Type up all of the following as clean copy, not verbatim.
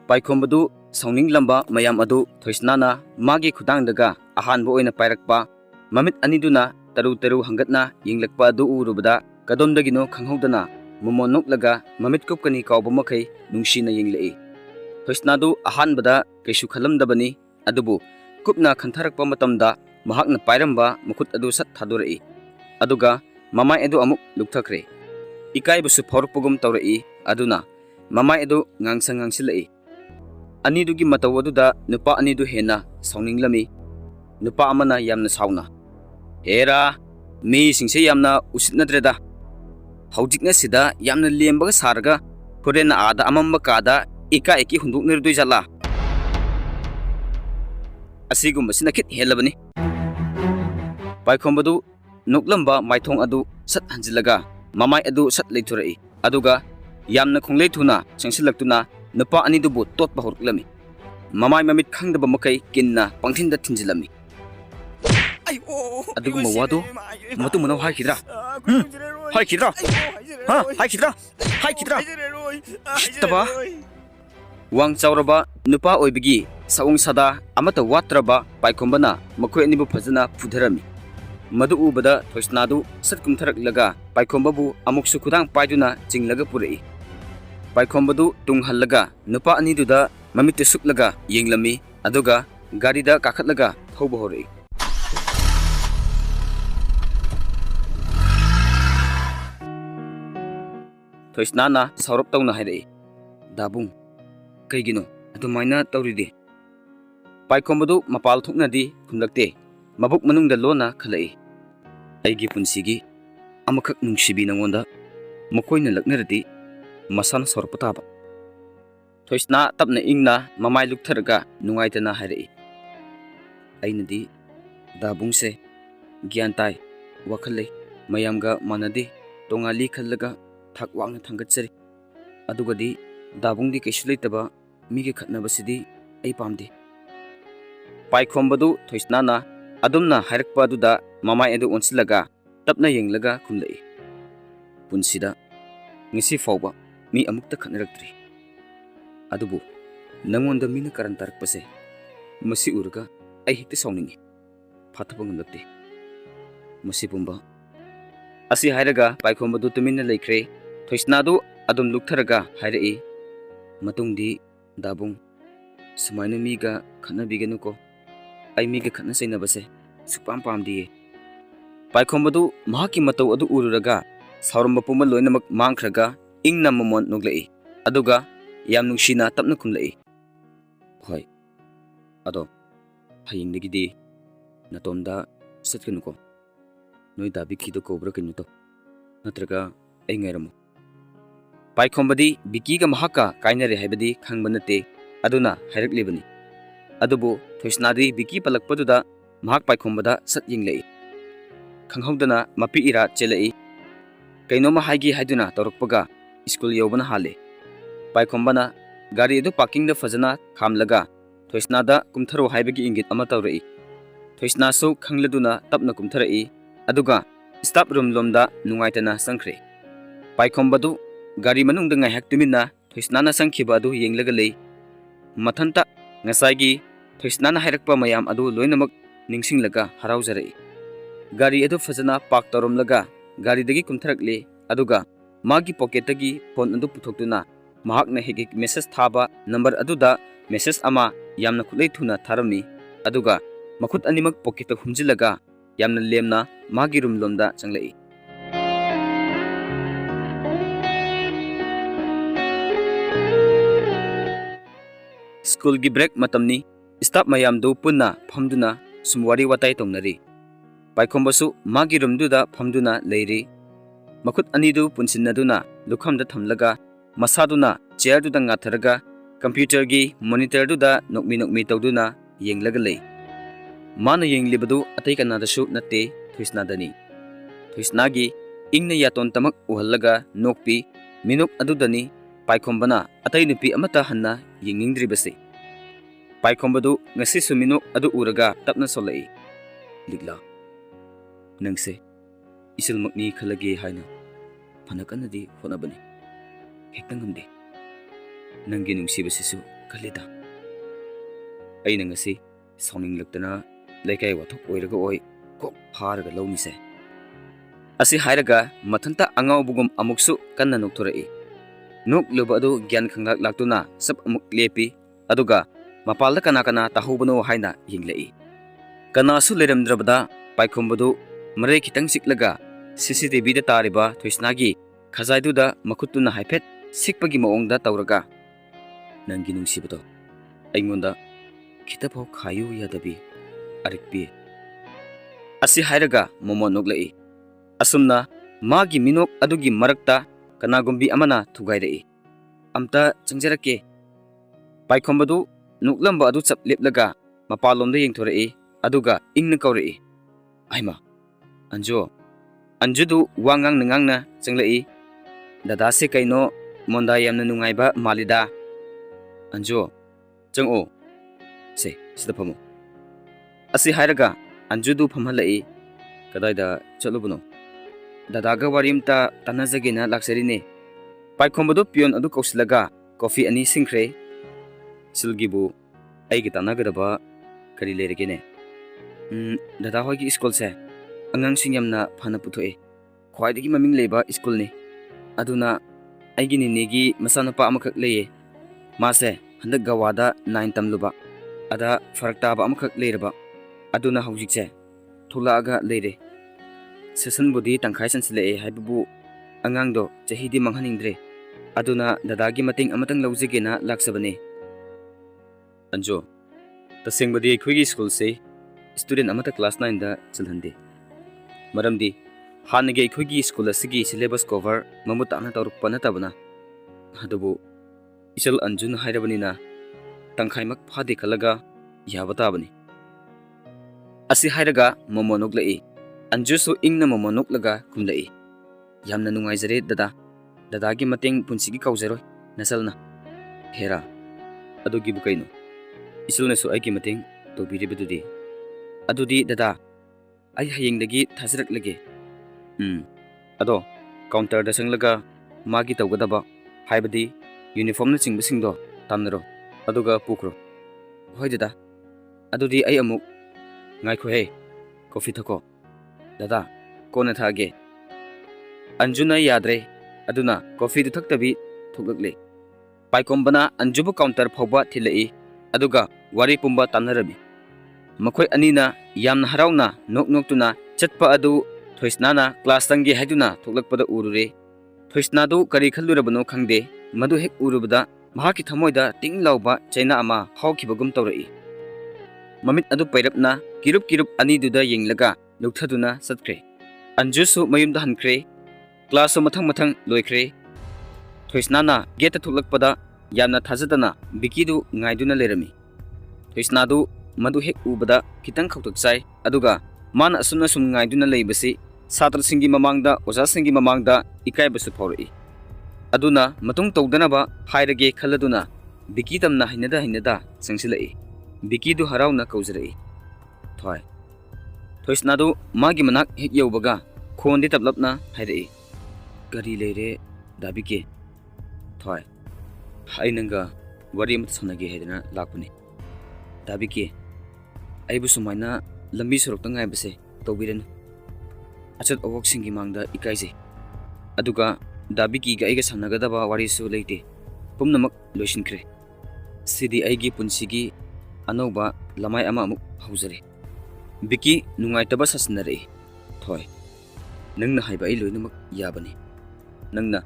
पाइखोंबदु सौनिंगलंबा मयाम अदु थोइसनाना मागी खुदांगदगा अहानबो ओइना पाइरकपा ममित अनिदुना तरु तरु हंगतना यिंगलकपा अदु उरुबदा कदोमदगिनो खंगहौदना मोमोन नोकलगा ममित कुपकनी कावबो मखै नुंगसिना यिंगलई थोइसनादु अहानबदा कैसु खलमदबनी अदुबु कुपना खंथरकपा मतमदा महाकना पाइरंबा मखुत अदु सत थादोरई अदुगा ममाय अदु अमुक लुकथखरे इकाइबसु फौरकपगुम तौरई अदुना ममाय अदु ngang अनिदुगी मतौ अदुदा नुपा अनिदु हेना सौनिंगलमी नुपा अमना यामना साउना हेरा मी सिंगसे यामना उसितनद्रेदा हौजिकना सिदा यामना लेमबगा सारगा होरेना आदा अमम्बा कादा इका एकी हुंदुकनरदुइ जाला असिगुमबसिना खित हेलबनी पाइखोंबदु नुकलंबा माइथोंग अदु सत हंजिलगा ममाय अदु सत लेथुरई अदुगा यामना खोंगले थुना चंगसिलक्तुना नुपा अनिदुबु तोटपा होरकलमी ममाय ममित खंगदबा मकै किन्ना पंगथिंदा थिंजिलमी अदुगु मवादो मतु मनो हाइखिद्रा हाइखिद्रा हा हाइखिद्रा तबा वांग चावरबा नुपा ओइबगी साउंग सदा अमता वात्रबा पाइखोंबना मखोय अनिबु फजना फुधरमी मदु उबदा थोइसनादु सतकुमथरकलगा पाइखोंबबु अमुकसु खुदांग पाइदुना चिंगलगा पुरई पाइखोंबदु तुंगहल्लगा नुपा अनिदुदा ममित सुक्लगा यिंगलमी अदुगा गाड़ीदा काखतलगा थौबो होरई थोइसनाना सौरप तौना हाइरई दाबुंग कैगिनो अदुमाइना तौरिदे पाइखोंबदु मपाल थुकनादि खुमलक्ते मबुक मनुंगदा लोना खलई अैगी पुंसिगी अमखक नुंगसिबी नंगोंदा मखोइना लक्नरदि मसाना सौरप ताबा थोइसना तपना इंगना ममाय लुकथरगा नुंगाइतना हाइरई अइनदि दाबुंगसे ज्ञान ताई वखलै मयामगा मानदे तोंगाली खल्लगा थाक वांगना थांगतसरी अदुगदि दाबुंगदि कैसु लैतबा मीगे खतनबसिदि अई पामदे पाइखोंबदु थोइसनाना अदुमना हाइरकपा अदुदा ममाय अदु ओनसिलगा तपना यिंगलगा खुमलई पुंसिदा ngisi fawba mi amukta khanaraktri adubu nangonda mina karan tarakpase masi urga ai hikte sawningi phathapa ngamlakte masi pumba asi hairaga paikhombadu tuminna leikre thoisnadu adum luktharaga hairai matungdi dabung sumaina miga khana bigenu ko ai miga khana saina base supam pamdiye paikhombadu mahaki matau adu ururaga सावरम पुमा लोइनमक मांगख्रगा इंगना ममोन नोगलई अदुगा याम नुंगसिना तपना खुमलई होय अदो हयिंगदगिदि नतोमदा सतकनुको नोय दाबी खिदो cobra कनु तो नत्रगा ऐ ngairam पाइखोंबदि बिकीगा महाका काइनरे हाइबदि खंगबनते अदुना हाइरकलिबनि अदुबो थोइसनादि बिकी पलकपदुदा महाक पाइखोंबदा सत यिंगलई खंगहौदना मपि इरा चेलई कैनोमा हाइगी हाइदुना तौरकपगा school यौबना हाले पाइखोंबना गाड़ी अदु पार्किंग दा फजना खामलगा थोइसनादा कुमथरो हाइबगी इंगित अमा तौरई थोइसनासु खंगलदुना तपना कुमथरई अदुगा स्टाफ रूम लोमदा नुंगाइतना संख्रे पाइखोंबदु गाड़ी मनुंगदा ngaihak tuminna थोइसनाना संखिबा अदु यिंगलगा लei मथनता ngasagi थोइसनाना हाइरकपा मयाम अदु लोइनमक निंगसिंगलगा हराउजरई गाड़ी अदु फजना पार्क तौरमलगा गाड़ी दगी कुमथरकले अदुगा मागी पॉकेट दगी फोन अदु पुथोक्तुना महाकना हेगिक मेसेज थाबा नंबर अदुदा मेसेज अमा यामना खुलै थुना थारमी अदुगा मखुत अनिमक पॉकेट हुमजिलगा यामना लेमना मागी रूम लोमदा चंगलई स्कूल की ब्रेक मतमनी स्टाफ मयाम दो पुन्ना फमदुना सुमवारी वाताई तौनरी पाइखोंबसु मागी रूमदुदा फमदुना लेरी मखुत अनिदु पुनसिनदुना लुखमदा थमलगा मसादुना चेयरदुदा ngatharaga कंप्यूटर की मॉनिटरदुदा नोकमी तौदुना यिंगलगा लei माना यिंगलिबदु अतै कनादसु नते थुइसनादनी थुइसनागी इंगना यातोन तमक उहल्लगा नोकपी मिनुक अदुदनी पाइखोंबना अतै नुपी अमता हन्ना यिंगिंद्रिबसे पाइखोंबदु ngasi सुमिनुक अदु उरगा तपना सोलई लिगला नंगसे इसिलमकनी खलगे हाइना फनकनदी होनबनी हेक्तंगमदे नंगी नुंगसिबसिसु ꯈꯜꯂꯤꯗ꯫ ꯑꯩꯅ ꯉꯁꯤ ꯁꯥꯎꯅꯤꯡꯂꯛꯇꯅ ꯂꯩꯀꯥꯏ ꯋꯥꯊꯣꯛ ꯑꯣꯏꯔꯒ ꯀꯣꯛ ꯐꯥꯔꯒ ꯂꯧꯅꯤꯁꯦ꯫ ꯑꯁꯤ ꯍꯥꯏꯔꯒ ꯃꯊꯟꯇ ꯑꯉꯥꯎꯕꯒꯨꯝ ꯑꯃꯨꯛꯁꯨ ꯀꯟꯅ ꯅꯣꯛꯊꯣꯔꯛꯏ꯫ ꯅꯣꯛꯂꯨꯕ ꯑꯗꯨ ꯒ꯭ꯌꯥꯟ ꯈꯪꯂꯛ ꯂꯥꯛꯇꯨꯅ ꯁꯞ ꯑꯃꯨꯛ ꯂꯦꯞꯄꯤ, ꯑꯗꯨꯒ ꯃꯄꯥꯜꯗ ꯀꯅꯥ ꯇꯥꯍꯧꯕꯅꯣ ꯍꯥꯏꯅ ꯌꯦꯡꯂꯛꯏ꯫ ꯀꯅꯥꯁꯨ ꯂꯩꯔꯝꯗ꯭ꯔꯕꯗ ꯄꯥꯏꯈꯣꯝꯕꯗꯨ ꯃꯔꯩ ꯈꯤꯇꯪ ꯆꯤꯛꯂꯒ CCTVꯗ ꯇꯥꯔꯤꯕ ꯊꯣꯏꯁꯅꯥꯒꯤ ꯈꯖꯥꯏꯗꯨꯗ ꯃꯈꯨꯠꯇꯨꯅ ꯍꯥꯏꯐꯦꯠ ꯁꯤꯛꯄꯒꯤ ꯃꯑꯣꯡꯗ ꯇꯧꯔꯒ, ꯅꯪꯒꯤ ꯅꯨꯡꯁꯤꯕꯗꯣ ꯑꯩꯉꯣꯟꯗ ꯈꯤꯇꯐꯥꯎ ꯈꯥꯌꯨ ꯌꯥꯗꯕꯤ ꯑꯔꯤꯛꯄꯤ꯫ ꯑꯁꯤ ꯍꯥꯏꯔꯒ ꯃꯣꯃꯣ ꯅꯣꯛꯂꯛꯏ꯫ ꯑꯁꯨꯝꯅ ꯃꯥꯒꯤ ꯃꯤꯅꯣꯛ ꯑꯗꯨꯒꯤ ꯃꯔꯛꯇ ꯀꯅꯥꯒꯨꯝꯕꯤ ꯑꯃꯅ ꯊꯨꯒꯥꯏꯔꯛꯏ꯫ ꯑꯝꯇ ꯆꯪꯖꯔꯛꯀꯦ꯫ ꯄꯥꯏꯈꯣꯝꯕꯗꯨ ꯅꯣꯛꯂꯝꯕ ꯑꯗꯨ ꯆꯞ ꯂꯦꯞꯂꯒ ꯃꯄꯥꯟꯂꯣꯝꯗ ꯌꯦꯡꯊꯣꯔꯛꯏ, ꯑꯗꯨꯒ ꯏꯪꯅ ꯀꯧꯔꯛꯏ, ꯑꯩꯃ ꯑꯟꯖꯨ꯫ ꯑꯟꯖꯨꯗꯨ ꯋꯥ ꯉꯥꯡꯅ ꯆꯪꯂꯛꯏ꯫ ꯗꯗꯥꯁꯦ ꯀꯩꯅꯣ ꯃꯣꯟꯗꯥ ꯌꯥꯝꯅ ꯅꯨꯡꯉꯥꯏꯕ ꯃꯥꯜꯂꯤꯗ꯫ ꯑꯟꯖꯨ ꯆꯪꯑꯣ, ꯁꯤꯗ ꯐꯝꯃꯨ꯫ ꯑꯁꯤ ꯍꯥꯏꯔꯒ ꯑꯟꯖꯨꯗꯨ ꯐꯝꯍꯜꯂꯛꯏ꯫ ꯀꯗꯥꯏꯗ ꯆꯠꯂꯨꯕꯅꯣ? ꯗꯗꯥꯒ ꯋꯥꯔꯤ ꯑꯃꯇ ꯇꯥꯟꯅꯖꯒꯦꯅ ꯂꯥꯛꯆꯔꯤꯅꯦ꯫ ꯄꯥꯏꯈꯣꯝꯕꯗꯨ ꯄꯤꯌꯣꯟ ꯑꯗꯨ ꯀꯧꯁꯤꯜꯂꯒ ꯀꯣꯐꯤ 2 ꯁꯤꯡꯈ꯭ꯔꯦ꯫ ꯏꯆꯜꯒꯤꯕꯨ ꯑꯩꯒ ꯇꯥꯟꯅꯒꯗꯕ ꯀꯔꯤ ꯂꯩꯔꯒꯦꯅꯦ? ꯗꯗꯥ ꯍꯣꯏꯒꯤ ꯁ꯭ꯀꯨꯜꯁꯦ ꯑꯉꯥꯡꯁꯤꯡ ꯌꯥꯝꯅ ꯐꯅ ꯄꯨꯊꯣꯛꯑꯦ, ꯈ꯭ꯋꯥꯏꯗꯒꯤ ꯃꯃꯤꯡ ꯂꯩꯕ ꯁ꯭ꯀꯨꯜꯅꯤ꯫ ꯑꯗꯨꯅ ꯑꯩꯒꯤ ꯅꯤꯅꯦꯒꯤ ꯃꯆꯥꯅꯨꯄꯥ ꯑꯃꯈꯛ ꯂꯩꯌꯦ꯫ ꯃꯥꯁꯦ ꯍꯟꯗꯛ ꯒꯋꯥꯗ 9 ꯇꯝꯂꯨꯕ, ꯑꯗ ꯐꯔꯛ ꯇꯥꯕ ꯑꯃꯈꯛ ꯂꯩꯔꯕ, ꯑꯗꯨꯅ ꯍꯧꯖꯤꯛꯁꯦ ꯊꯣꯛꯂꯛꯑꯒ ꯂꯩꯔꯦ꯫ ꯁꯦꯁꯟꯕꯨꯗꯤ ꯇꯪꯈꯥꯏ ꯆꯟꯁꯤꯜꯂꯛꯑꯦ ꯍꯥꯏꯕꯕꯨ ꯑꯉꯥꯡꯗꯣ ꯆꯍꯤꯗꯤ ꯃꯥꯡꯍꯟꯅꯤꯡꯗ꯭ꯔꯦ, ꯑꯗꯨꯅ ꯗꯗꯥꯒꯤ ꯃꯇꯦꯡ ꯑꯃꯇꯪ ꯂꯧꯖꯒꯦꯅ ꯂꯥꯛꯆꯕꯅꯦ꯫ ꯑꯟꯖꯨ, ꯇꯁꯦꯡꯕꯗꯤ ꯑꯩꯈꯣꯏꯒꯤ ꯁ꯭ꯀꯨꯜꯁꯦ ꯁ꯭ꯇꯨꯗꯦꯟꯠ ꯑꯃꯠꯇ ꯀ꯭ꯂꯥꯁ 9ꯗ ꯆꯜꯍꯟꯗꯦ꯫ ꯃꯔꯝꯗꯤ ꯍꯥꯟꯅꯒꯤ ꯑꯩꯈꯣꯏꯒꯤ ꯁ꯭ꯀꯨꯜ ꯑꯁꯤꯒꯤ ꯁꯤꯂꯦꯕꯁ ꯀꯣꯚꯔ ꯃꯃꯨꯠ ꯇꯥꯅ ꯇꯧꯔꯛꯄ ꯅꯠꯇꯕꯅ꯫ ꯑꯗꯨꯕꯨ ꯏꯆꯜ ꯑꯟꯖꯨꯅ ꯍꯥꯏꯔꯕꯅꯤꯅ ꯇꯪꯈꯥꯏꯃꯛ ꯐꯥꯗꯦ ꯈꯜꯂꯒ ꯌꯥꯕ ꯇꯥꯕꯅꯤ꯫ ꯑꯁꯤ ꯍꯥꯏꯔꯒ ꯃꯣꯃꯣ ꯅꯣꯛꯂꯛꯏ꯫ ꯑꯟꯖꯨꯁꯨ ꯏꯪꯅ ꯃꯣꯃꯣ ꯅꯣꯛꯂꯒ ꯈꯨꯝꯂꯛꯏ꯫ ꯌꯥꯝꯅ ꯅꯨꯡꯉꯥꯏꯖꯔꯦ ꯗꯗꯥ, ꯗꯗꯥꯒꯤ ꯃꯇꯦꯡ ꯄꯨꯟꯁꯤꯒꯤ ꯀꯥꯎꯖꯔꯣꯏ ꯅꯆꯜꯅ꯫ ꯍꯦꯔꯥ, ꯑꯗꯨꯒꯤꯕꯨ ꯀꯩꯅꯣ? ꯏꯆꯜꯅꯁꯨ ꯑꯩꯒꯤ ꯃꯇꯦꯡ ꯇꯧꯕꯤꯔꯤꯕꯗꯨꯗꯤ꯫ ꯑꯗꯨꯗꯤ ꯗꯗꯥ, ꯑꯩ ꯍꯌꯦꯡꯗꯒꯤ ꯊꯥꯖꯔꯛꯂꯒꯦ꯫ ꯑꯗꯣ ꯀꯥꯎꯟꯇꯔꯗ ꯆꯪꯂꯒ ꯃꯥꯒꯤ ꯇꯧꯒꯗꯕ, ꯍꯥꯏꯕꯗꯤ ꯌꯨꯅꯤꯐꯣꯔꯝꯅꯆꯤꯡꯕꯁꯤꯡꯗꯣ ꯇꯥꯟꯅꯔꯣ, ꯑꯗꯨꯒ ꯄꯨꯈ꯭ꯔꯣ꯫ ꯍꯣꯏ ꯗꯗꯥ, ꯑꯗꯨꯗꯤ ꯑꯩ ꯑꯃꯨꯛ꯫ ꯉꯥꯏꯈꯣꯍꯦ, ꯀꯣꯐꯤ ꯊꯛꯀꯣ꯫ ꯗꯗꯥ, ꯀꯣꯟꯅ ꯊꯛꯑꯒꯦ꯫ ꯑꯟꯖꯨꯅ ꯌꯥꯗ꯭ꯔꯦ, ꯑꯗꯨꯅ ꯀꯣꯐꯤꯗꯨ ꯊꯛꯇꯕꯤ ꯊꯣꯛꯂꯛꯂꯦ꯫ ꯄꯥꯏꯈꯣꯝꯕꯅ ꯑꯟꯖꯨꯕꯨ ꯀꯥꯎꯟꯇꯔ ꯐꯥꯎꯕ ꯊꯤꯜꯂꯛꯏ, ꯑꯗꯨꯒ ꯋꯥꯔꯤ ꯄꯨꯝꯕ ꯇꯥꯟꯅꯔꯝꯃꯤ꯫ ꯃꯈꯣꯏ ꯑꯅꯤꯅ ꯌꯥꯝꯅ ꯍꯔꯥꯎꯅ ꯅꯣꯛꯇꯨꯅ ꯆꯠꯄ ꯑꯗꯨ ꯊꯣꯏꯁꯅꯥꯅ ꯀ꯭ꯂꯥꯁ ꯆꯪꯒꯦ ꯍꯥꯏꯗꯨꯅ ꯊꯣꯛꯂꯛꯄꯗ ꯎꯔꯨꯔꯦ꯫ ꯊꯣꯏꯁꯅꯥꯗꯨ ꯀꯔꯤ ꯈꯜꯂꯨꯔꯕꯅꯣ ꯈꯪꯗꯦ, ꯃꯗꯨ ꯍꯦꯛ ꯎꯔꯨꯕꯗ ꯃꯍꯥꯛꯀꯤ ꯊꯃꯣꯏꯗ ꯇꯤꯡ ꯂꯥꯎꯕ ꯆꯩꯅꯥ ꯑꯃ ꯐꯥꯎꯈꯤꯕꯒꯨꯝ ꯇꯧꯔꯛꯏ꯫ ꯃꯃꯤꯠ ꯑꯗꯨ ꯄꯩꯔꯞꯅ ꯀꯤꯔꯨꯞ ꯑꯅꯤꯗꯨꯗ ꯌꯦꯡꯂꯒ ꯂꯨꯞꯊꯗꯨꯅ ꯆꯠꯈ꯭ꯔꯦ꯫ ꯑꯟꯖꯨꯁꯨ ꯃꯌꯨꯝꯗ ꯍꯟꯈ꯭ꯔꯦ꯫ ꯀ꯭ꯂꯥꯁꯁꯨ ꯃꯊꯪ ꯂꯣꯏꯈ꯭ꯔꯦ꯫ ꯊꯣꯏꯁꯅꯥꯅ ꯒꯦꯠꯇ ꯊꯣꯛꯂꯛꯄꯗ ꯌꯥꯝꯅ ꯊꯥꯖꯗꯅ ꯕꯤꯀꯤꯗꯨ ꯉꯥꯏꯗꯨꯅ ꯂꯩꯔꯝꯃꯤ꯫ ꯊꯣꯏꯁꯅꯥꯗꯨ ꯃꯗꯨ ꯍꯦꯛ ꯎꯕꯗ ꯈꯤꯇꯪ ꯈꯧꯇꯛ ꯆꯥꯏ, ꯑꯗꯨꯒ ꯃꯥꯅ ꯑꯁꯨꯝꯅ ꯁꯨꯝ ꯉꯥꯏꯗꯨꯅ ꯂꯩꯕꯁꯤ ꯁꯥꯇ꯭ꯔꯁꯤꯡꯒꯤ ꯃꯃꯥꯡꯗ, ꯑꯣꯖꯥꯁꯤꯡꯒꯤ ꯃꯃꯥꯡꯗ ꯏꯀꯥꯏꯕꯁꯨ ꯐꯥꯎꯔꯛꯏ꯫ ꯑꯗꯨꯅ ꯃꯇꯨꯡ ꯇꯧꯗꯅꯕ ꯍꯥꯏꯔꯒꯦ ꯈꯜꯂꯗꯨꯅ ꯕꯤꯀꯤ ꯇꯝꯅ ꯍꯩꯅꯗ ꯆꯪꯁꯤꯜꯂꯛꯏ꯫ ꯕꯤꯀꯤꯗꯨ ꯍꯔꯥꯎꯅ ꯀꯧꯖꯔꯛꯏ, ꯊꯣꯏ꯫ ꯊꯣꯏꯁꯅꯥꯗꯨ ꯃꯥꯒꯤ ꯃꯅꯥꯛ ꯍꯦꯛ ꯌꯧꯕꯒ ꯈꯣꯟꯗꯤ ꯇꯞꯂꯞꯅ ꯍꯥꯏꯔꯛꯏ, ꯀꯔꯤ ꯂꯩꯔꯦ ꯗꯥ ꯕꯤꯀꯤ? ꯊꯣꯏ, ꯑꯩ ꯅꯪꯒ ꯋꯥꯔꯤ ꯑꯃꯇ ꯁꯥꯟꯅꯒꯦ ꯍꯥꯏꯗꯅ ꯂꯥꯛꯄꯅꯤ꯫ ꯗꯥ ꯕꯤꯀꯤ, ꯑꯩꯕꯨ ꯁꯨꯃꯥꯏꯅ ꯂꯝꯕꯤ ꯁꯣꯔꯣꯛꯇ ꯉꯥꯏꯕꯁꯦ ꯇꯧꯕꯤꯔꯅꯨ꯫ ꯑꯆꯠ ꯑꯋꯣꯛꯁꯤꯡꯒꯤ ꯃꯥꯡꯗ ꯏꯀꯥꯏꯖꯩ, ꯑꯗꯨꯒ ꯗꯥ ꯕꯤꯀꯤꯒ ꯑꯩꯒ ꯁꯥꯟꯅꯒꯗꯕ ꯋꯥꯔꯤꯁꯨ ꯂꯩꯇꯦ, ꯄꯨꯝꯅꯃꯛ ꯂꯣꯏꯁꯤꯟꯈ꯭ꯔꯦ꯫ ꯁꯤꯗꯤ ꯑꯩꯒꯤ ꯄꯨꯟꯁꯤꯒꯤ ꯑꯅꯧꯕ ꯂꯃꯥꯏ ꯑꯃ ꯑꯃꯨꯛ ꯍꯧꯖꯔꯦ꯫ ꯕꯤꯀꯤ ꯅꯨꯡꯉꯥꯏꯇꯕ ꯁꯥꯁꯤꯟꯅꯔꯛꯏ, ꯊꯣꯏ, ꯅꯪꯅ ꯍꯥꯏꯕ ꯑꯩ ꯂꯣꯏꯅꯃꯛ ꯌꯥꯕꯅꯤ꯫ ꯅꯪꯅ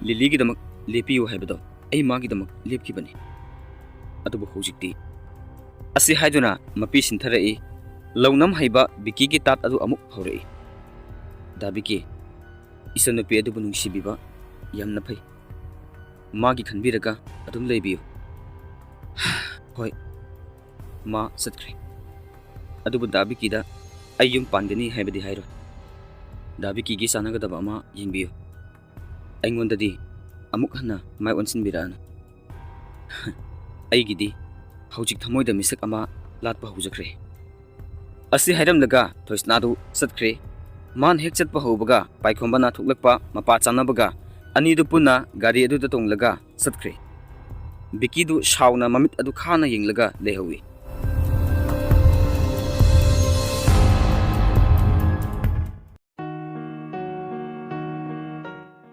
ꯂꯤꯂꯤꯒꯤꯗꯃꯛ ꯂꯦꯞꯄꯤꯌꯨ ꯍꯥꯏꯕꯗꯣ ꯑꯩ ꯃꯥꯒꯤꯗꯃꯛ ꯂꯦꯞꯈꯤꯕꯅꯤ꯫ ꯑꯗꯨꯕꯨ ꯍꯧꯖꯤꯛꯇꯤ꯫ ꯑꯁꯤ ꯍꯥꯏꯗꯨꯅ ꯃꯄꯤ ꯁꯤꯟꯊꯔꯛꯏ꯫ ꯂꯧꯅꯝ ꯍꯩꯕ ꯕꯤꯀꯤꯒꯤ ꯇꯥꯠ ꯑꯗꯨ ꯑꯃꯨꯛ ꯍꯧꯔꯛꯏ, ꯗꯥ ꯕꯤꯀꯤ, ꯏꯆꯟꯅꯨꯄꯤ ꯑꯗꯨꯕꯨ ꯅꯨꯡꯁꯤꯕꯤꯕ ꯌꯥꯝꯅ ꯐꯩ꯫ ꯃꯥꯒꯤ ꯈꯟꯕꯤꯔꯒ ꯑꯗꯨꯝ ꯂꯩꯕꯤꯌꯨ꯫ ꯍꯣꯏ, ꯃꯥ ꯆꯠꯈ꯭ꯔꯦ, ꯑꯗꯨꯕꯨ ꯗꯥ ꯕꯤꯀꯤꯗ ꯑꯩ ꯌꯨꯝ ꯄꯥꯟꯒꯅꯤ ꯍꯥꯏꯕꯗꯤ ꯍꯥꯏꯔꯣꯏ꯫ ꯗꯥ ꯕꯤꯀꯤꯒꯤ ꯆꯥꯟꯅꯒꯗꯕ ꯑꯃ ꯌꯦꯡꯕꯤꯌꯨ꯫ ꯑꯩꯉꯣꯟꯗꯗꯤ ꯑꯃꯨꯛ ꯍꯟꯅ ꯃꯥꯏ ꯑꯣꯟꯁꯤꯟꯕꯤꯔꯛꯑꯅꯨ꯫ ꯑꯩꯒꯤꯗꯤ ꯍꯧꯖꯤꯛ ꯊꯃꯣꯏꯗ ꯃꯤꯁꯛ ꯑꯃ ꯂꯥꯠꯄ ꯍꯧꯖꯈ꯭ꯔꯦ꯫ ꯑꯁꯤ ꯍꯥꯏꯔꯝꯂꯒ ꯊꯣꯏꯁꯅꯥꯗꯨ ꯆꯠꯈ꯭ꯔꯦ꯫ ꯃꯥꯅ ꯍꯦꯛ ꯆꯠꯄ ꯍꯧꯕꯒ ꯄꯥꯏꯈꯣꯝꯕꯅ ꯊꯣꯛꯂꯛꯄ ꯃꯄꯥ ꯆꯥꯅꯕꯒ ꯑꯅꯤꯗꯨ ꯄꯨꯟꯅ ꯒꯥꯔꯤ ꯑꯗꯨꯗ ꯇꯣꯡꯂꯒ ꯆꯠꯈ꯭ꯔꯦ꯫ Bikidu shauna mamit adu khana yenglaga lehawi.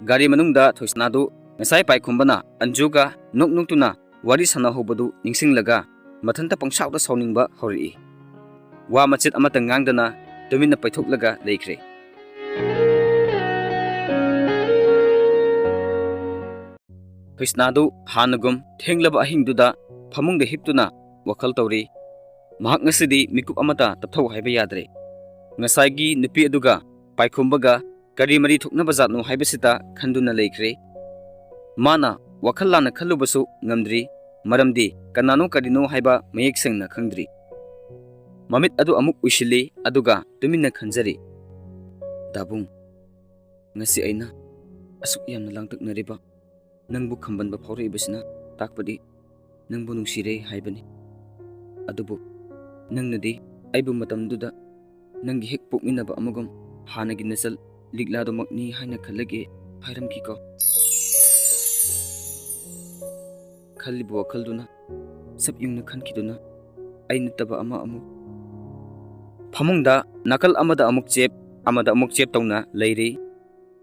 Gari manungda thoisnadu ngasai paikhombana Anjuga nuknukuna wari sanahobadu ningsinglaga mathanta pangsauda sauningba hori. Wa machit amata ngangdana tumina paithoklaga leikre. Thoisnadu hanagum thenglaba ahingduda phamungda hiptuna wakhal tawri. Mahak ngasidi mikup amata tapthau haiba yadre. Ngasaigi nupi aduga paikhombaga kari mari thuknaba zatno haibasita khanduna leikre. Mana wakhal lana khallubasu ngamdri maramdi kanano karino haiba mayek sengna khangdri. Mamit adu amuk ushili aduga tumina khanjari. Dabung ngasi aina asuk yamna langtaknariba nangbu khambanba phawreibasina takpadi nangbu nungsire haibani. Adubu nangnadi aibu matamduda nangi hek pokminaba amagum hanagi nasal liglado makni haina khallage hairamkiko. Khallibu wakhalduna sab yungna khankiduna aina taba ama amuk phamungda nakal amada amuk chep tawna leiri.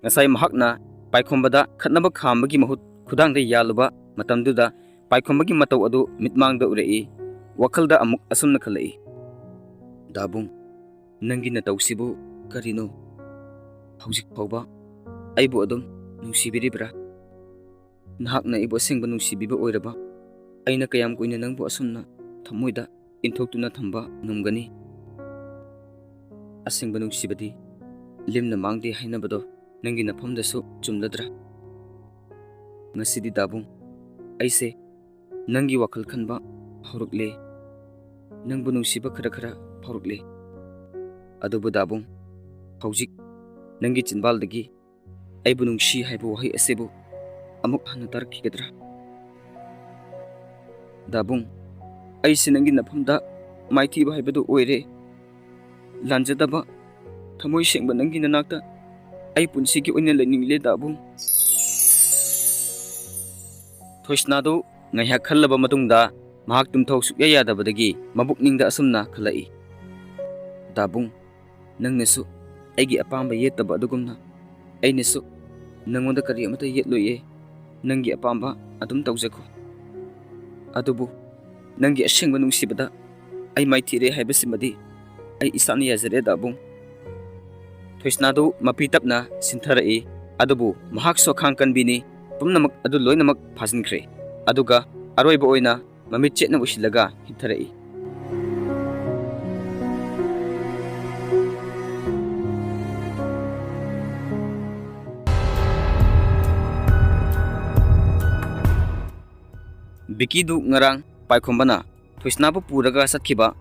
Ngasai mahakna paikhombada khatnaba khambagi mahut khudangda yaluba matamduda paikhombagi matau adu mitmangda urei wakhalda amuk asumna khalai. Dabung nangi na tawsibu karino hawjik phawba aibu adum nungsibiribra. Nahakna ibu asengba nungsibiba oiraba aina kayam kuina nangbu asumna thamoida inthokutuna thamba ngamgani. Asengba nungsibadi limna mangde hainabado nangi nafamdasu chumladra. Ngasidi dabung aise nangi wakhal khanba hawrukle nangbu nungsiba khara khara phawrukle. Adubu dabung hawjik nangi chinbaldagi aibu nungsi haiba wahi asebu amuk hana tarkigadra. Dabung aise nangi nafamda maithiba haibadu oire lanjadaba thamoi sengba nangi nanakta ai punsigi oina leningle dabung. Thoisnadu ngaiha khallaba matungda mahak tumthau sukya yadabadagi mabukningda asumna khalai. Dabung nangnasu aigi apamba yettaba adugumna ainasu nangonda kari amata yetloye nangi apamba adum tawjako. Adubu nangi asengba nungsibada ai maithire haibasimadi ai isani yazare dabung. Thoisnadu mapitapna sintharai adubu mahak sokhang kanbini pumnamak adu loinamak phajinkre. Aduga aroiba oina mamit chetna usilaga hiptharai. Bikidu ngarang paikhombana thoisnabu puraga satkiba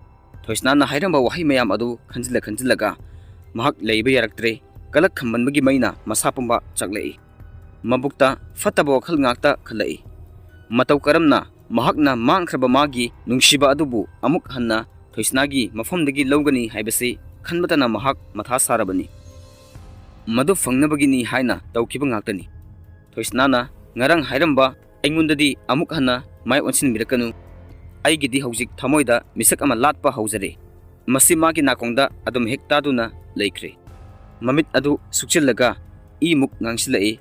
thoisnana hairamba wahi mayam adu khanjilaga mahak leiba yaraktre kalak khambanbagi maina masapumba chaklei. Mabukta fataba wakhal ngakta khalai. Matau karamna mahakna mangkhraba magi nungshiba adubu amuk hanna thoisnagi mafamdagi lawgani haibase khanbatana mahak matha sarabani. Madu fangnabagini haina tawkiba ngaktani. Thoisnana ngarang hairamba aingundadi amuk hanna mai onsin mirakanu aigidi hawjik thamoida misak ama latpa hawjare. Masi magi nakongda adum hektaduna leikre. Mamit adu sukchillaga imuk ngangsilai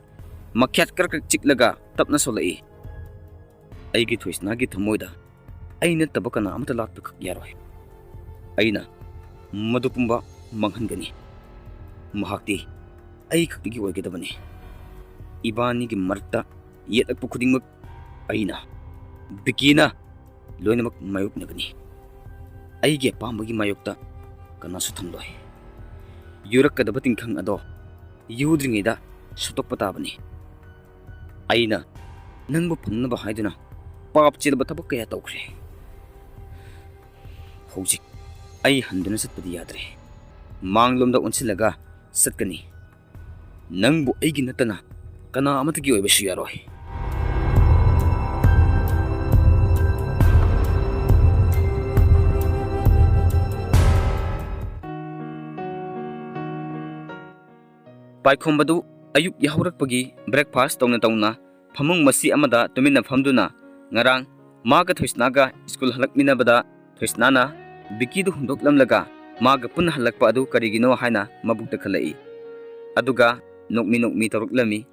makyat karkak chiklaga tapna solai. Aigi thoisnagi thamoida aina tabakana amata latpa khak yaroi. Aina madupumba manghangani. Mahakti ai khakigi oigedabani. Ibani gi marta yetlakpu khudingmak aina bikina loinamak mayupnagani. Aigi apambagi mayokta kanasu thamloi. Yurakadaba tingkhang ado yudringida sutokpa tabani. Aina nangbu phangnaba haiduna pap chilba thabak kaya tawkhre. Hawjik ai handuna satpadi yadre. Manglomda onsilaga satkani. Nangbu aigi natana kana amatagi oibasu yaroi. Paikhombadu ayuk yahaurakpagi breakfast tawna famung masi amada tumina famduna ngarang maga Thoisnaga school halakminabada Thoisnana Vicky du hundoklamlaga maga pun halakpa adu karigino haina mabukta khalai aduga nokmi tawruklami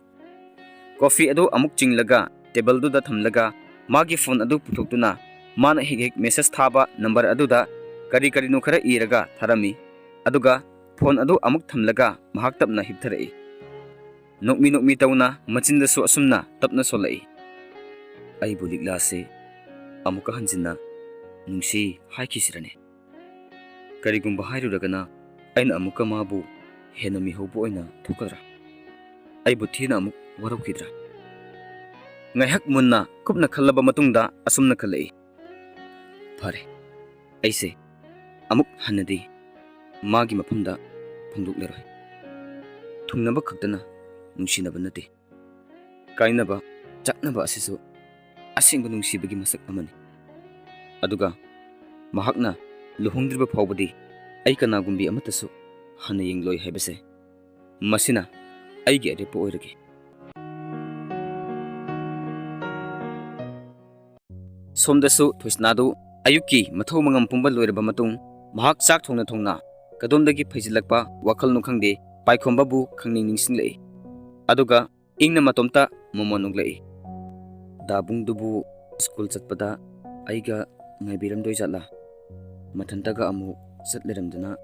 coffee adu amuk chinglaga table du da thamlaga magi phone adu puthoktuna mana hek message thaba number adu da kari no khara iraga tharami aduga phone adu amuk thamlaga mahak tapna hiptharai nokmi tawna machinda su asumna tapna solai ai bulikla se amuka hanjinna nungsi haikisirane karigumba hairuragana aina amuka mabu henami hobo oina thukara ai buthina amuk warokidra ngaihak munna kupna khallaba matungda asumna khalai phare aise amuk hanadi magi maphamda phongdukleroi thungnaba khaktana nungsinaba nate kainaba chaknaba asisu asingba nungsibagi masak amani aduga mahakna luhongdriba phawbadi ai kanagumbi amatasu hana yengloi haibase masina aigi arepa oirage somdasu Thoisnadu ayuki mathau mangam pumba loiraba matung mahak chak thongna kadomdagi phaijilakpa wakhal nu khangde paikhomba bu khangning ningsinglei aduga ingna matomta momonunglei dabung dubu school chatpada aiga ngaibiram doi jatla mathantaga amu satleramdana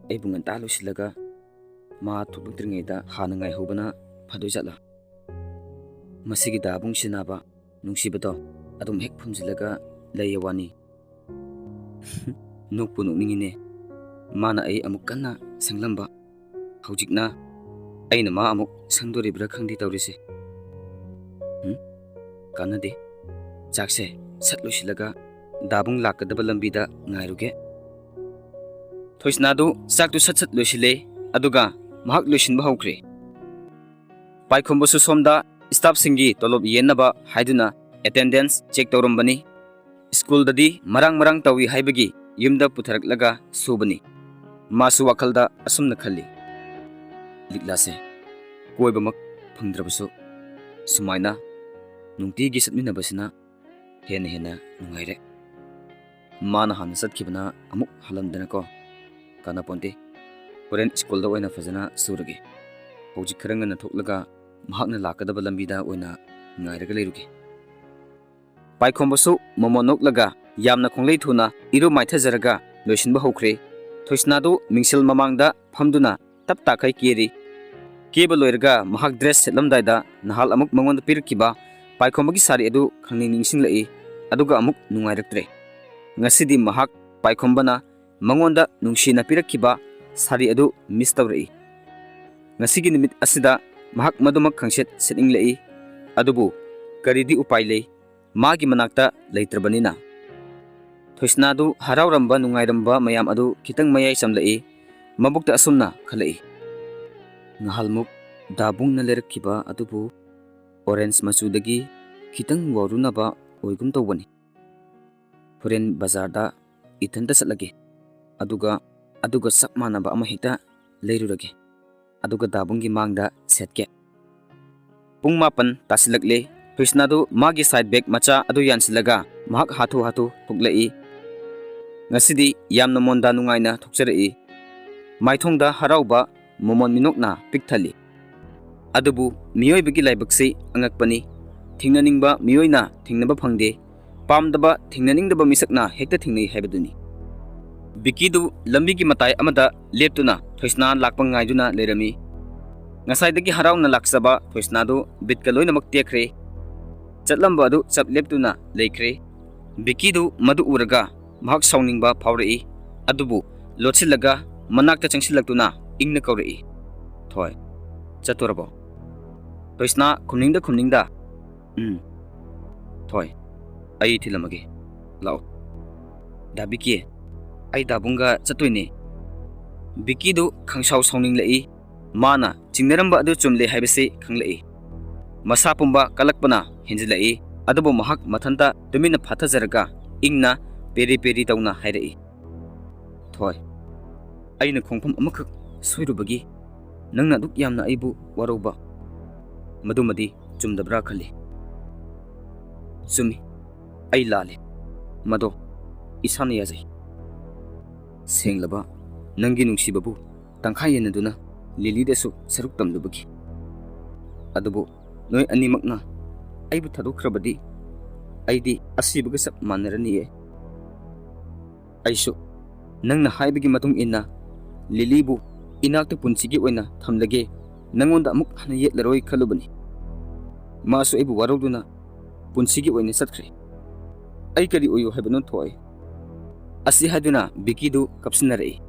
aibungan talo silaga ma thubutringeida hana ngai hobana phadoi jatla masigi dabung sinaba nungsibado adum hek phumjilaga layawani nokpu nokningine mana ai amuk kanna sanglamba haujikna aina ma amuk sangdoribra khangdi tawrise kanade jakse satlusilaga dabung lakadaba lambida ngairuge Thoisnadu saktu sat lusile aduga mahak lusinba hokre paikhombosu somda staff singi tolob yenaba haiduna attendance check tawrambani school dadi marang tawi haibagi yumda putharaklaga subani masu wakhalda asumna khalli liklase koibamak phangdrabasu sumaina nungtigi satminabasina hena nungaire mana hana satkibana amuk halamdana ko kana ponte koren school da oina fazana surage hojik kharanga thoklaga mahakna lakadaba lambida oina ngairaga leiruge paikhombosu momonok yamna khonglei thuna iru maithajaraga loisinba hokre Thoisnadu mingsil mamangda phamduna tap takai kiri keba loirga mahak dress setlamdaida nahal amuk mangonda pirkiba paikhomagi sari adu khangning ningsinglai aduga amuk nungairaktre ngasidi mahak paikhombana mangonda nungsina pirakkiba sari adu miss tawrai ngasigi nimit asida mahak madumak khangset setinglai adubu karidi upai lei magi manakta leitrabanina Thoisnadu harauramba nungairamba mayam adu kitang mayai samlai mabukta asumna khalai ngahalmuk dabungna lerakkiba adubu orange machudagi kitang warunaba oigum tawbani Horen bazarda ithanta satlage aduga sakmanaba ama hita leirurage aduga dabungi mangda setke pung mapan tasilakle Thoisnadu magi side bag macha adu yansilaga mahak hathu thuklai ngasidi yamna monda nungaina thukcharai maithongda harauba momon minokna pikthali adubu miyoibagi laibakse angakpani thingnaningba miyoina thingnaba phangde pamdaba thingnaning daba misakna hekta thingnei haibaduni Vicky du lambi gi matai amada leptuna Thoisna lakpang ngaiduna lerami ngasaidagi harauna laksaba Thoisnadu bitka loinamak tekre chatlamba adu chap leptuna leikre Vicky du madu uraga mahak sauningba phawrei adubu lotsilaga manakta changsilaktuna ingna kawrei thoi chaturabo Thoisna khumningda thoi ai thilamage lao da Vicky ai dabunga chatoine Vicky du khangsau sauning lai mana chingnaramba adu chumle haibase khanglai masa pumba kalakpana hinjilai adubu mahak mathanta tumina phathajaraga ingna peri tauna hairai thoi aina khongpham amakhak soirubagi nangna duk yamna aibu waroba madumadi chumdabra khali Thoisnadu mayam adu lambi gi matai amada leptuna Vicky du lambi gi matai amada thingnaning ba miyoina thingnaba phangde pamdaba thingnaning daba misak na hekta thingnei haibaduni Vicky du madu uraga mahak sauningba phawrei adubu lotsilaga manakta changsilaktuna ingna kawrei thoi chaturabo Thoisna khumningda adu Sumi, ay lali. Mado, isana yazay. Senglaba, nanggi nungsibabu, tangkhayan na duna, Lily-dasu saruk tamlubagi. Adubu, noy animak na, ay bu thadokrabadi, ay di asibaga sap manaraniye. Aysu, nang nahaybagi matung ina, Lily-bu inakta punsigi oina thamlage, nangonda amuk hana yetlaroy khalubani. Masu ay bu warawduna, punsigi oina satkre. Ay kali uyo haibano thoy. Asi haduna Vicky du kapsinare.